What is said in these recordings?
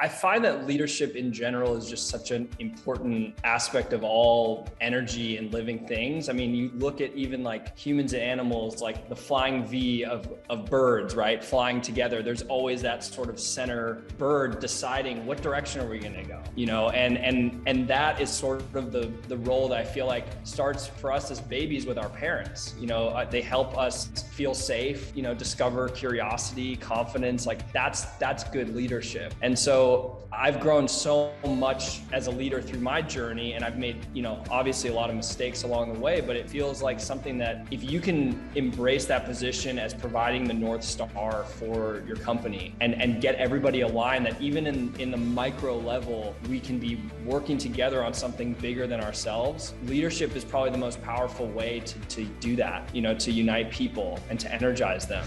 I find that leadership in general is just such an important aspect of all energy and living things. I mean, you look at even like humans and animals, like the flying V of birds, right? Flying together. There's always that sort of center bird deciding what direction are we going to go, you know, and that is sort of the role that I feel like starts for us as babies with our parents. You know, they help us feel safe, you know, discover curiosity, confidence, like that's good leadership. And so I've grown so much as a leader through my journey, and I've made, you know, obviously a lot of mistakes along the way, but it feels like something that if you can embrace that position as providing the North Star for your company and get everybody aligned, that even in the micro level, we can be working together on something bigger than ourselves. Leadership is probably the most powerful way to do that, you know, to unite people and to energize them.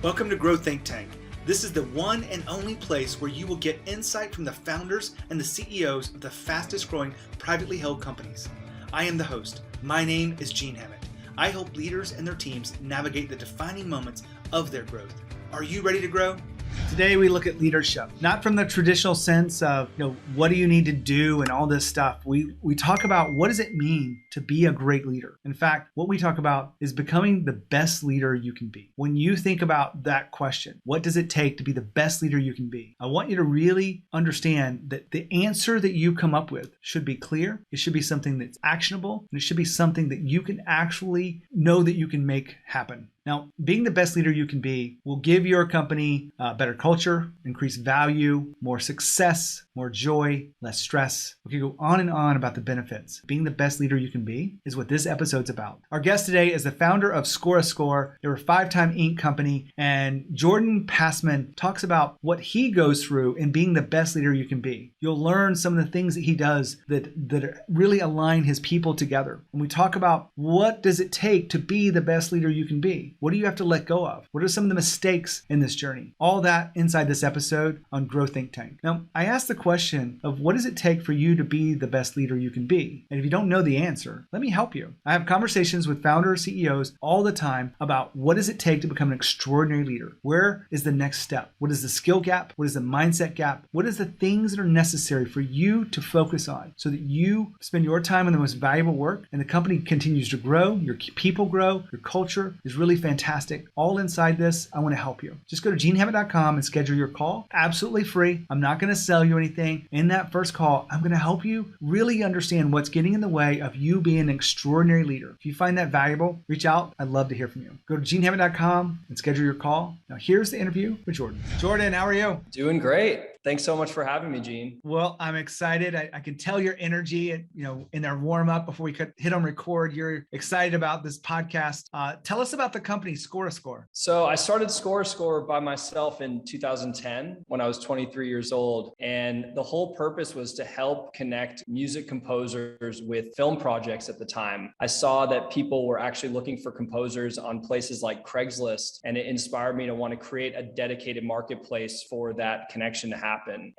Welcome to Grow Think Tank. This is the one and only place where you will get insight from the founders and the CEOs of the fastest growing privately held companies. I am the host. My name is Gene Hammett. I help leaders and their teams navigate the defining moments of their growth. Are you ready to grow? Today we look at leadership, not from the traditional sense of, you know, what do you need to do and all this stuff. We talk about what does it mean to be a great leader. In fact, what we talk about is becoming the best leader you can be. When you think about that question, what does it take to be the best leader you can be? I want you to really understand that the answer that you come up with should be clear. It should be something that's actionable, and it should be something that you can actually know that you can make happen. Now, being the best leader you can be will give your company better culture, increased value, more success, more joy, less stress. We can go on and on about the benefits. Being the best leader you can be is what this episode's about. Our guest today is the founder of Score a Score. They're a 5-time Inc. company, and Jordan Passman talks about what he goes through in being the best leader you can be. You'll learn some of the things that he does that really align his people together. And we talk about what does it take to be the best leader you can be? What do you have to let go of? What are some of the mistakes in this journey? All that inside this episode on Grow Think Tank. Now, I asked the question of what does it take for you to be the best leader you can be? And if you don't know the answer, let me help you. I have conversations with founders, CEOs all the time about what does it take to become an extraordinary leader? Where is the next step? What is the skill gap? What is the mindset gap? What is the things that are necessary for you to focus on so that you spend your time on the most valuable work and the company continues to grow, your people grow, your culture is really fantastic. All inside this, I want to help you. Just go to genehammett.com and schedule your call. Absolutely free. I'm not going to sell you anything. In that first call, I'm going to help you really understand what's getting in the way of you being an extraordinary leader. If you find that valuable, reach out. I'd love to hear from you. Go to genehammett.com and schedule your call. Now here's the interview with Jordan. Jordan, how are you? Doing great. Thanks so much for having me, Gene. Well, I'm excited. I can tell your energy, in our warm up before we could hit on record. You're excited about this podcast. Tell us about the company Score a Score. So I started Score a Score by myself in 2010 when I was 23 years old. And the whole purpose was to help connect music composers with film projects at the time. I saw that people were actually looking for composers on places like Craigslist, and it inspired me to want to create a dedicated marketplace for that connection to happen.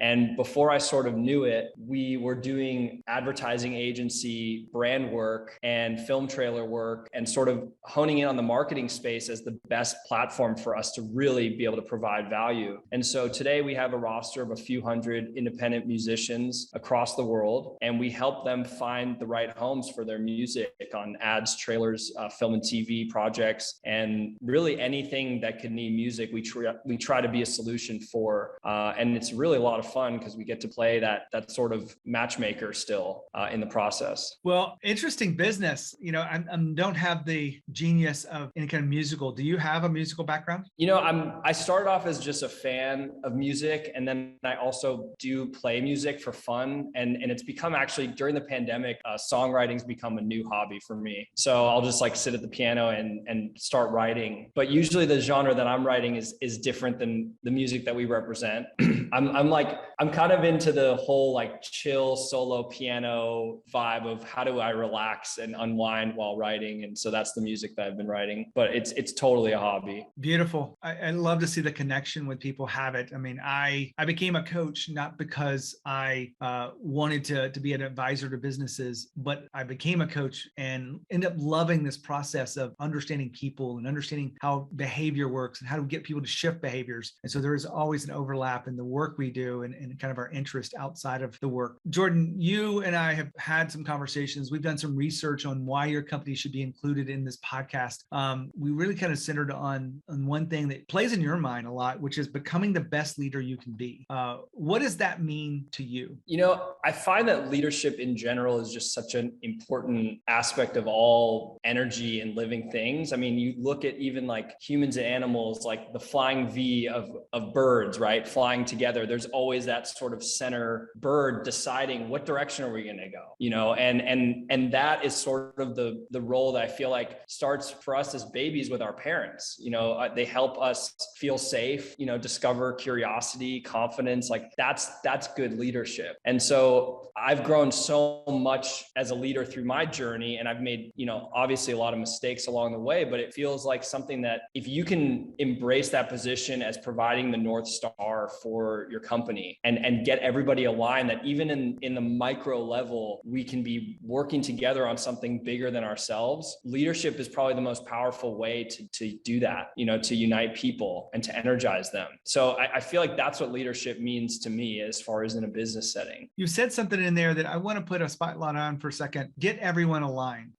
And before I sort of knew it, we were doing advertising agency brand work and film trailer work and sort of honing in on the marketing space as the best platform for us to really be able to provide value. And so today we have a roster of a few hundred independent musicians across the world, and we help them find the right homes for their music on ads, trailers, film and TV projects, and really anything that could need music, we try to be a solution for. And it's really a lot of fun because we get to play that sort of matchmaker still in the process. Well, interesting business. I don't have the genius of any kind of musical. Do you have a musical background? I started off as just a fan of music, and then I also do play music for fun. And it's become actually during the pandemic, songwriting's become a new hobby for me. So I'll just like sit at the piano and start writing. But usually the genre that I'm writing is different than the music that we represent. I'm kind of into the whole like chill solo piano vibe of how do I relax and unwind while writing. And so that's the music that I've been writing, but it's totally a hobby. Beautiful. I love to see the connection when people have it. I mean, I became a coach not because I wanted to be an advisor to businesses, but I became a coach and ended up loving this process of understanding people and understanding how behavior works and how to get people to shift behaviors. And so there is always an overlap in the work we do and kind of our interest outside of the work. Jordan, you and I have had some conversations. We've done some research on why your company should be included in this podcast. We really kind of centered on one thing that plays in your mind a lot, which is becoming the best leader you can be. What does that mean to you? I find that leadership in general is just such an important aspect of all energy and living things. I mean, you look at even like humans and animals, like the flying V of birds, right? Flying together. There's always that sort of center bird deciding what direction are we going to go, and that is sort of the role that I feel like starts for us as babies with our parents. They help us feel safe, discover curiosity, confidence. Like that's good leadership. And so I've grown so much as a leader through my journey, and I've made, obviously a lot of mistakes along the way, but it feels like something that if you can embrace that position as providing the North Star for your company and get everybody aligned, that even in the micro level, we can be working together on something bigger than ourselves. Leadership is probably the most powerful way to do that, to unite people and to energize them. So I feel like that's what leadership means to me as far as in a business setting. You said something in there that I want to put a spotlight on for a second. Get everyone aligned.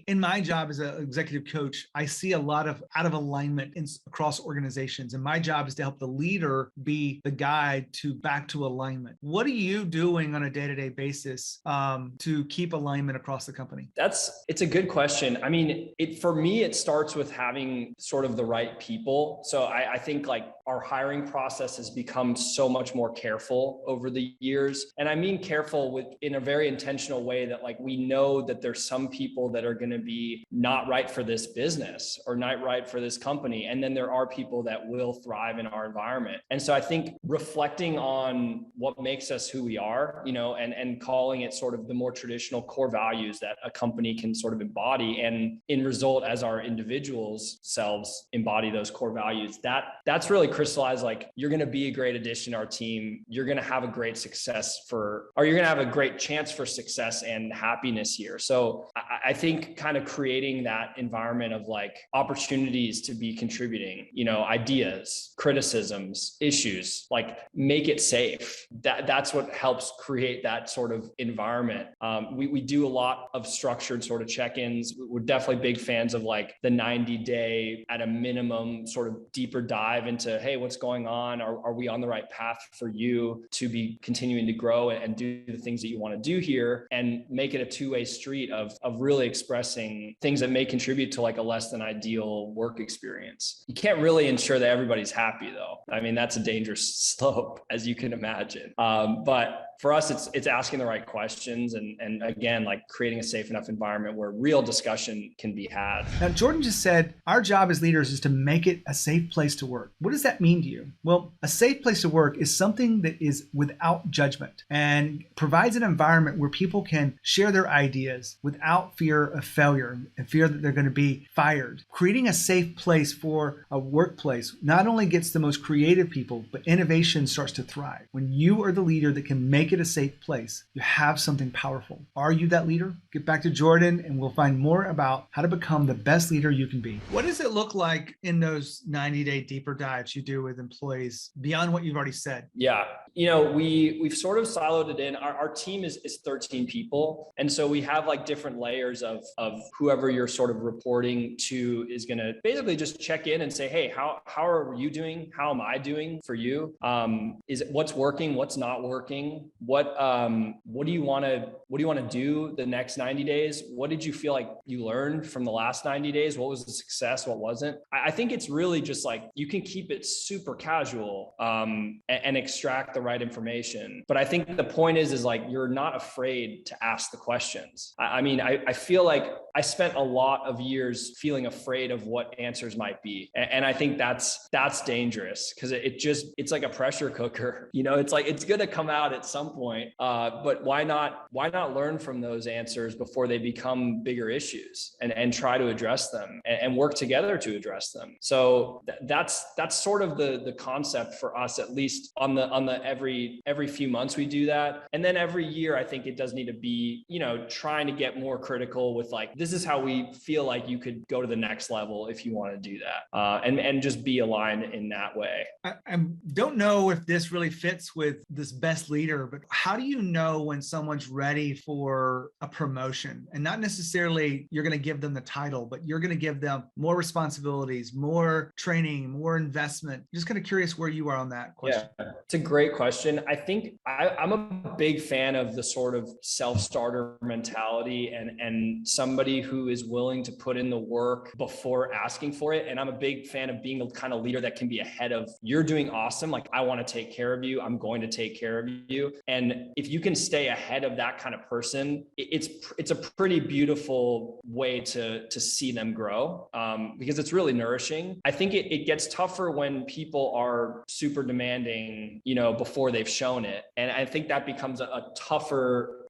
In my job as an executive coach, I see a lot of out of alignment across organizations. And my job is to help the leader be the guide back to alignment. What are you doing on a day-to-day basis to keep alignment across the company? It's a good question. I mean, for me, it starts with having sort of the right people. So I think like our hiring process has become so much more careful over the years. And I mean careful in a very intentional way that like we know that there's some people that are going to be not right for this business or not right for this company. And then there are people that will thrive in our environment. And so I think reflecting on what makes us who we are, and calling it sort of the more traditional core values that a company can sort of embody, and in result as our individuals selves embody those core values, that's really crystallized. Like you're going to be a great addition to our team. You're going to have a great you're going to have a great chance for success and happiness here. So I think kind of creating that environment of like opportunities to be contributing, ideas, criticisms, issues, like make it safe. That's what helps create that sort of environment. We do a lot of structured sort of check-ins. We're definitely big fans of like the 90-day at a minimum sort of deeper dive into, hey, what's going on? Are we on the right path for you to be continuing to grow and do the things that you want to do here, and make it a two-way street of really expressing things that may contribute to like a less than ideal work experience. You can't really ensure that everybody's happy though. I mean, that's a dangerous slope, as you can imagine. But for us, it's asking the right questions and again, like creating a safe enough environment where real discussion can be had. Now, Jordan just said, our job as leaders is to make it a safe place to work. What does that mean to you? Well, a safe place to work is something that is without judgment and provides an environment where people can share their ideas without fear of failure and fear that they're going to be fired. Creating a safe place for a workplace not only gets the most creative people, but innovation starts to thrive. When you are the leader that can make it a safe place, you have something powerful. Are you that leader? Get back to Jordan and we'll find more about how to become the best leader you can be. What does it look like in those 90-day deeper dives you do with employees beyond what you've already said? Yeah. We've sort of siloed it in. Our team is 13 people. And so we have like different layers of whoever you're sort of reporting to is going to basically just check in and say, hey, how are you doing? How am I doing for you? Is it what's working? What's not working? What do you want to do the next 90 days? What did you feel like you learned from the last 90 days? What was the success? What wasn't? I think it's really just like, you can keep it super casual and extract the right information. But I think the point is like, you're not afraid to ask the questions. I feel like I spent a lot of years feeling afraid of what answers might be. And I think that's dangerous because it's like a pressure cooker. It's like, it's going to come out at some point. But why not learn from those answers before they become bigger issues, and try to address them and work together to address them. So that's sort of the concept for us, at least on the every few months we do that. And then every year, I think it does need to be, trying to get more critical with like, this is how we feel like you could go to the next level if you want to do that, and just be aligned in that way. I don't know if this really fits with this best leader, but how do you know when someone's ready for a promotion? And not necessarily you're going to give them the title, but you're going to give them more responsibilities, more training, more investment. Just kind of curious where you are on that question. Yeah, it's a great question. I think I'm a big fan of the sort of self-starter mentality and somebody who is willing to put in the work before asking for it. And I'm a big fan of being a kind of leader that can be ahead of, you're doing awesome. Like, I want to take care of you. I'm going to take care of you. And if you can stay ahead of that kind of person, it's a pretty beautiful way to see them grow, because it's really nourishing. I think it gets tougher when people are super demanding, before they've shown it. And I think that becomes a tougher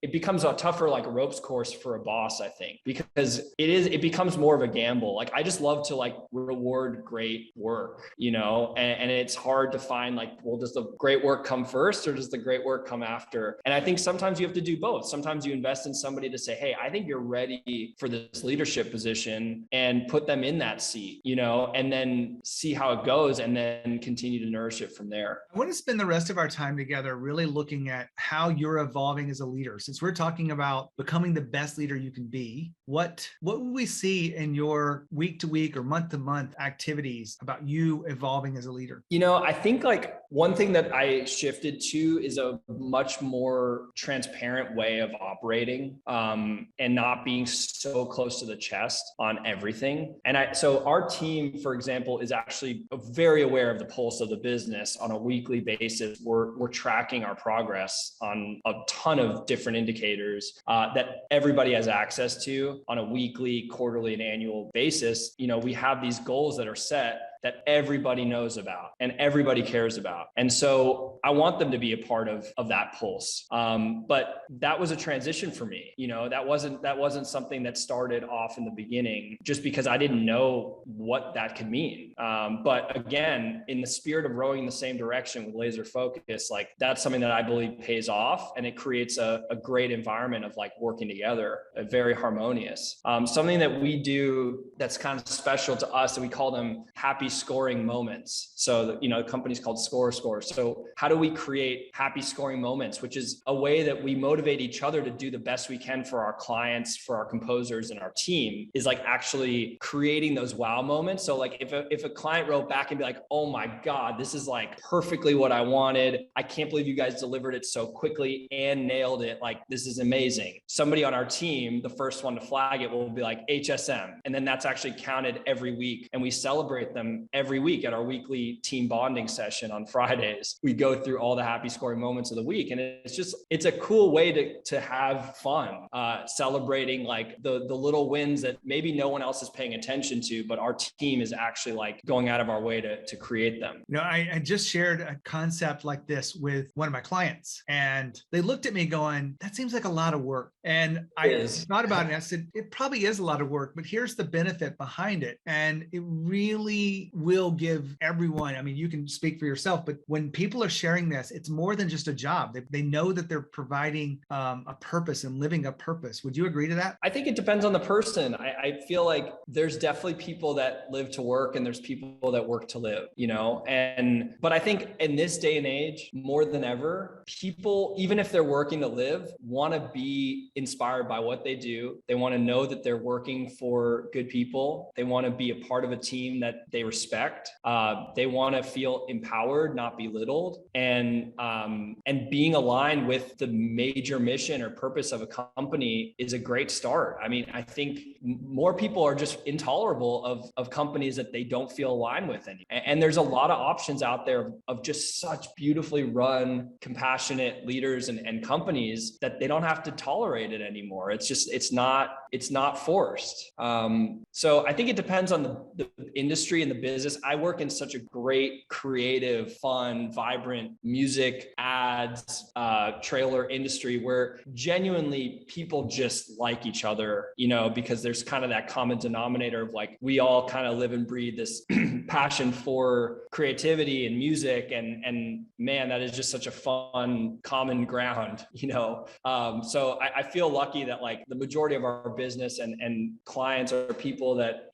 like ropes course for a boss, I think, because it becomes more of a gamble. Like, I just love to like reward great work, and it's hard to find like, well, does the great work come first or does the great work come after? And I think sometimes you have to do both. Sometimes you invest in somebody to say, hey, I think you're ready for this leadership position, and put them in that seat, and then see how it goes, and then continue to nourish it from there. I want to spend the rest of our time together really looking at how you're evolving as a leader. Since we're talking about becoming the best leader you can be, what would we see in your week to week or month to month activities about you evolving as a leader? I think like one thing that I shifted to is a much more transparent way of operating, and not being so close to the chest on everything. And so our team, for example, is actually very aware of the pulse of the business on a weekly basis. We're tracking our progress on a ton of different indicators that everybody has access to on a weekly, quarterly, and annual basis. We have these goals that are set that everybody knows about and everybody cares about. And so I want them to be a part of that pulse. But that was a transition for me. That wasn't something that started off in the beginning just because I didn't know what that could mean. But again, in the spirit of rowing in the same direction with laser focus, like that's something that I believe pays off, and it creates a great environment of like working together, very harmonious. Something that we do that's kind of special to us, and we call them happy scoring moments. So, the company's called Score. So how do we create happy scoring moments, which is a way that we motivate each other to do the best we can for our clients, for our composers, and our team, is like actually creating those wow moments. So like if a client wrote back and be like, oh my God, this is like perfectly what I wanted. I can't believe you guys delivered it so quickly and nailed it. Like, this is amazing. Somebody on our team, the first one to flag it, will be like HSM. And then that's actually counted every week. And we celebrate them every week at our weekly team bonding session on Fridays. We go through all the happy scoring moments of the week. And it's a cool way to have fun, celebrating like the little wins that maybe no one else is paying attention to, but our team is actually like going out of our way to create them. I just shared a concept like this with one of my clients, and they looked at me going, that seems like a lot of work. And I thought about it and I said, it probably is a lot of work, but here's the benefit behind it. And it really will give everyone, you can speak for yourself, but when people are sharing this, it's more than just a job. They know that they're providing a purpose and living a purpose. Would you agree to that? I think it depends on the person. I feel like there's definitely people that live to work and there's people that work to live, but I think in this day and age, more than ever, people, even if they're working to live, want to be inspired by what they do. They want to know that they're working for good people. They want to be a part of a team that they respect. They want to feel empowered, not belittled, and being aligned with the major mission or purpose of a company is a great start. I think more people are just intolerable of companies that they don't feel aligned with anymore. And there's a lot of options out there of just such beautifully run, compassionate leaders and companies that they don't have to tolerate it anymore. It's not forced. So I think it depends on the industry and the business. I work in such a great, creative, fun, vibrant music, ads, trailer industry where genuinely people just like each other, because there's kind of that common denominator of like, we all kind of live and breathe this passion for creativity and music. And man, that is just such a fun common ground, So I feel lucky that like the majority of our business and clients are people that,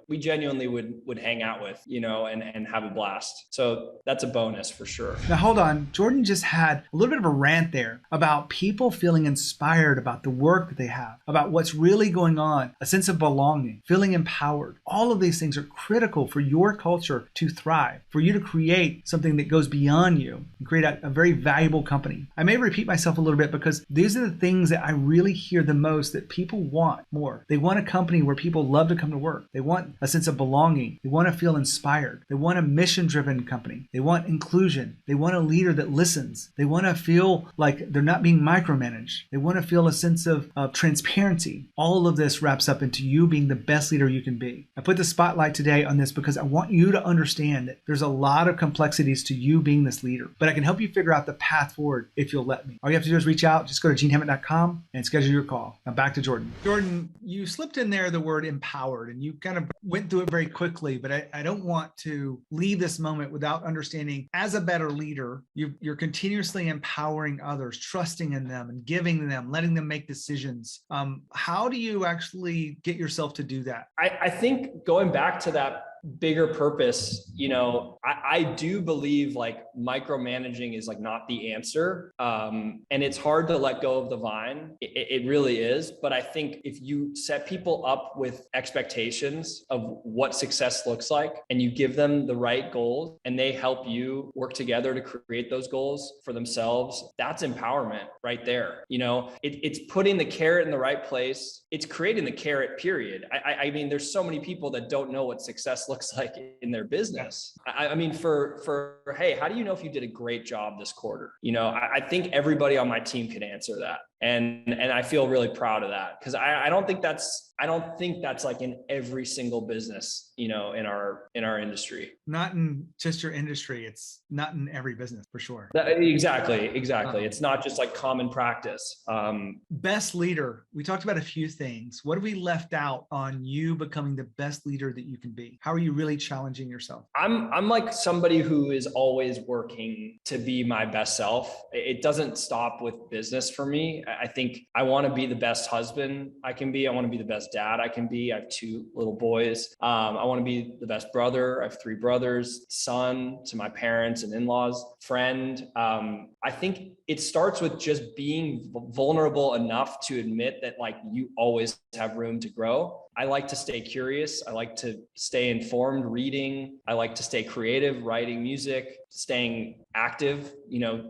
we genuinely would hang out with, and have a blast. So that's a bonus for sure. Now, hold on. Jordan just had a little bit of a rant there about people feeling inspired about the work that they have, about what's really going on, a sense of belonging, feeling empowered. All of these things are critical for your culture to thrive, for you to create something that goes beyond you and create a very valuable company. I may repeat myself a little bit because these are the things that I really hear the most that people want more. They want a company where people love to come to work. They want a sense of belonging. They want to feel inspired. They want a mission-driven company. They want inclusion. They want a leader that listens. They want to feel like they're not being micromanaged. They want to feel a sense of transparency. All of this wraps up into you being the best leader you can be. I put the spotlight today on this because I want you to understand that there's a lot of complexities to you being this leader, but I can help you figure out the path forward if you'll let me. All you have to do is reach out. Just go to genehammett.com and schedule your call. Now back to Jordan. Jordan, you slipped in there the word empowered, and you kind of went through it very quickly, but I don't want to leave this moment without understanding, as a better leader, you're continuously empowering others, trusting in them and giving them, letting them make decisions. How do you actually get yourself to do that? I think going back to that bigger purpose, I do believe like micromanaging is like not the answer. And it's hard to let go of the vine. It really is. But I think if you set people up with expectations of what success looks like and you give them the right goals and they help you work together to create those goals for themselves, that's empowerment right there. It's putting the carrot in the right place. It's creating the carrot, period. I mean, there's so many people that don't know what success looks like in their business. I mean, hey, how do you know if you did a great job this quarter? I think everybody on my team can answer that. And I feel really proud of that because I don't think that's like in every single business, in our industry. Not in just your industry. It's not in every business for sure. Exactly. It's not just like common practice. Best leader. We talked about a few things. What have we left out on you becoming the best leader that you can be? How are you really challenging yourself? I'm like somebody who is always working to be my best self. It doesn't stop with business for me. I think I want to be the best husband I can be. I want to be the best dad I can be. I have 2 little boys. I want to be the best brother. I have 3 brothers, son to my parents and in-laws, friend. I think it starts with just being vulnerable enough to admit that like you always have room to grow. I like to stay curious. I like to stay informed, reading. I like to stay creative, writing music, staying active,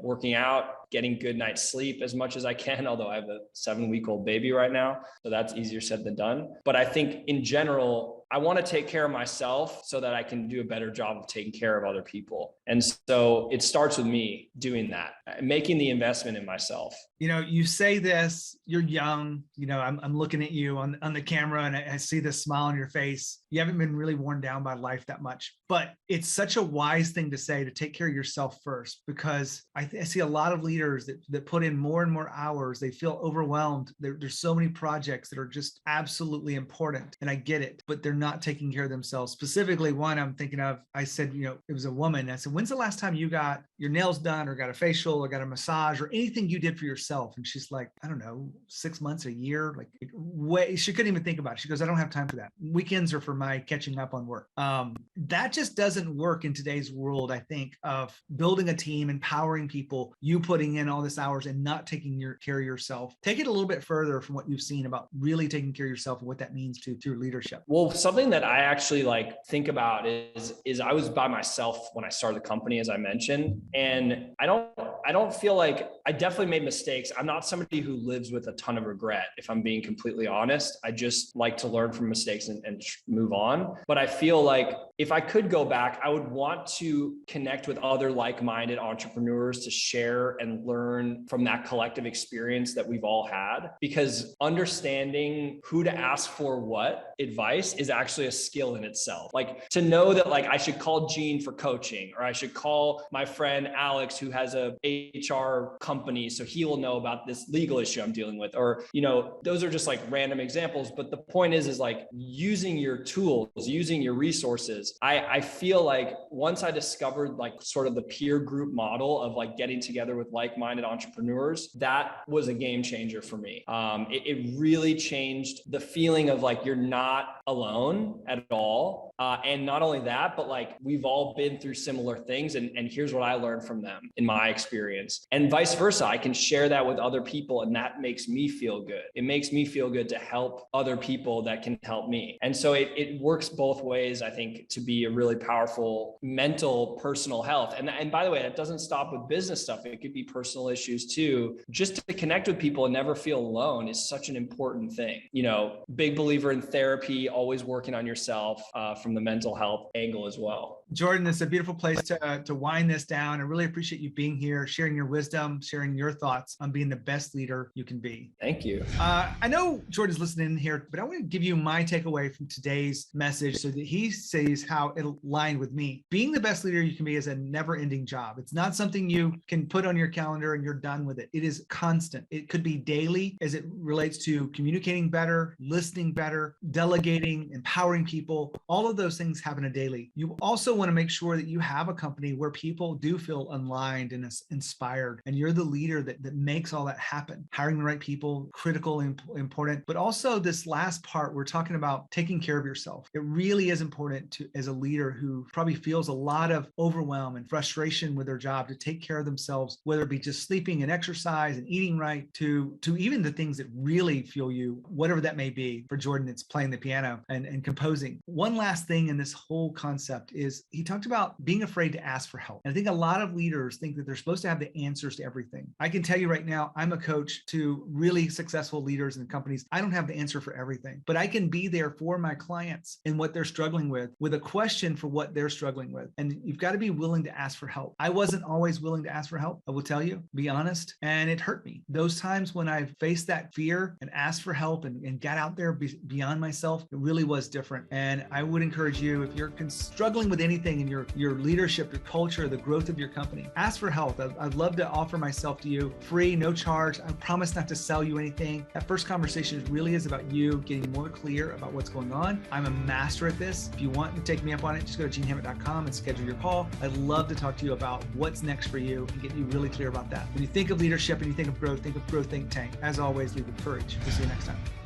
working out, getting good night's sleep as much as I can, although I have a 7-week-old baby right now. So that's easier said than done. But I think in general, I want to take care of myself so that I can do a better job of taking care of other people. And so it starts with me doing that, making the investment in myself. You say this, you're young, I'm looking at you on the camera and I see this smile on your face. You haven't been really worn down by life that much, but it's such a wise thing to say, to take care of yourself first, because I see a lot of leaders that put in more and more hours. They feel overwhelmed. There's so many projects that are just absolutely important. And I get it, but they're not taking care of themselves. Specifically, one I'm thinking of, I said, it was a woman. I said, when's the last time you got your nails done or got a facial or got a massage or anything you did for yourself? And she's like, I don't know, 6 months, a year, like way. She couldn't even think about it. She goes, I don't have time for that. Weekends are for my catching up on work. That just doesn't work in today's world, I think, of building a team, empowering people, you putting in all this hours and not taking care of yourself. Take it a little bit further from what you've seen about really taking care of yourself and what that means to your leadership. Well, something that I actually think about is I was by myself when I started the company, as I mentioned, and I don't feel like I definitely made mistakes. I'm not somebody who lives with a ton of regret, if I'm being completely honest. I just like to learn from mistakes and move on. But I feel like if I could go back, I would want to connect with other like-minded entrepreneurs to share and learn from that collective experience that we've all had, because understanding who to ask for what advice is actually a skill in itself. Like to know that like I should call Gene for coaching, or I should call my friend Alex who has a HR company so he will know about this legal issue I'm dealing with, or, you know, those are just like random examples. But the point is like using your tools, using your resources. I feel like once I discovered like sort of the peer group model of like getting together with like-minded entrepreneurs, that was a game changer for me. It really changed the feeling of like you're not alone at all. And not only that, but like we've all been through similar things, and here's what I learned from them in my experience, and vice versa. I can share that with other people, and that makes me feel good. It makes me feel good to help other people that can help me. And so it works both ways, I think, to be a really powerful mental, personal health. And by the way, that doesn't stop with business stuff. It could be personal issues too. Just to connect with people and never feel alone is such an important thing. You know, big believer in therapy, always working on yourself from the mental health angle as well. Jordan, it's a beautiful place to wind this down. I really appreciate you being here, sharing your wisdom, sharing your thoughts on being the best leader you can be. Thank you. I know Jordan's listening in here, but I want to give you my takeaway from today's message so that he sees how it aligned with me. Being the best leader you can be is a never-ending job. It's not something you can put on your calendar and you're done with it. It is constant. It could be daily as it relates to communicating better, listening better, delegating, empowering people. All of those things happen a daily. You also want to make sure that you have a company where people do feel aligned and inspired, and you're the leader that makes all that happen. Hiring the right people, critical and important, but also this last part, we're talking about taking care of yourself. It really is important to, as a leader who probably feels a lot of overwhelm and frustration with their job, to take care of themselves, whether it be just sleeping and exercise and eating right, to even the things that really fuel you, whatever that may be. For Jordan, it's playing the piano and composing. One last thing in this whole concept is he talked about being afraid to ask for help. And I think a lot of leaders think that they're supposed to have the answers to everything. I can tell you right now, I'm a coach to really successful leaders and companies. I don't have the answer for everything, but I can be there for my clients in what they're struggling with a question for what they're struggling with. And you've got to be willing to ask for help. I wasn't always willing to ask for help, I will tell you, be honest, and it hurt me. Those times when I faced that fear and asked for help and got out there beyond myself, it really was different. And I would encourage you, if you're struggling with anything in your leadership, your culture, the growth of your company, ask for help. I'd love to offer myself to you free, no charge. I promise not to sell you anything. That first conversation really is about you getting more clear about what's going on. I'm a master at this. If you want to take me up on it, just go to genehammett.com and schedule your call. I'd love to talk to you about what's next for you and get you really clear about that. When you think of leadership and you think of growth, think Think Tank. As always, lead with courage. We'll see you next time.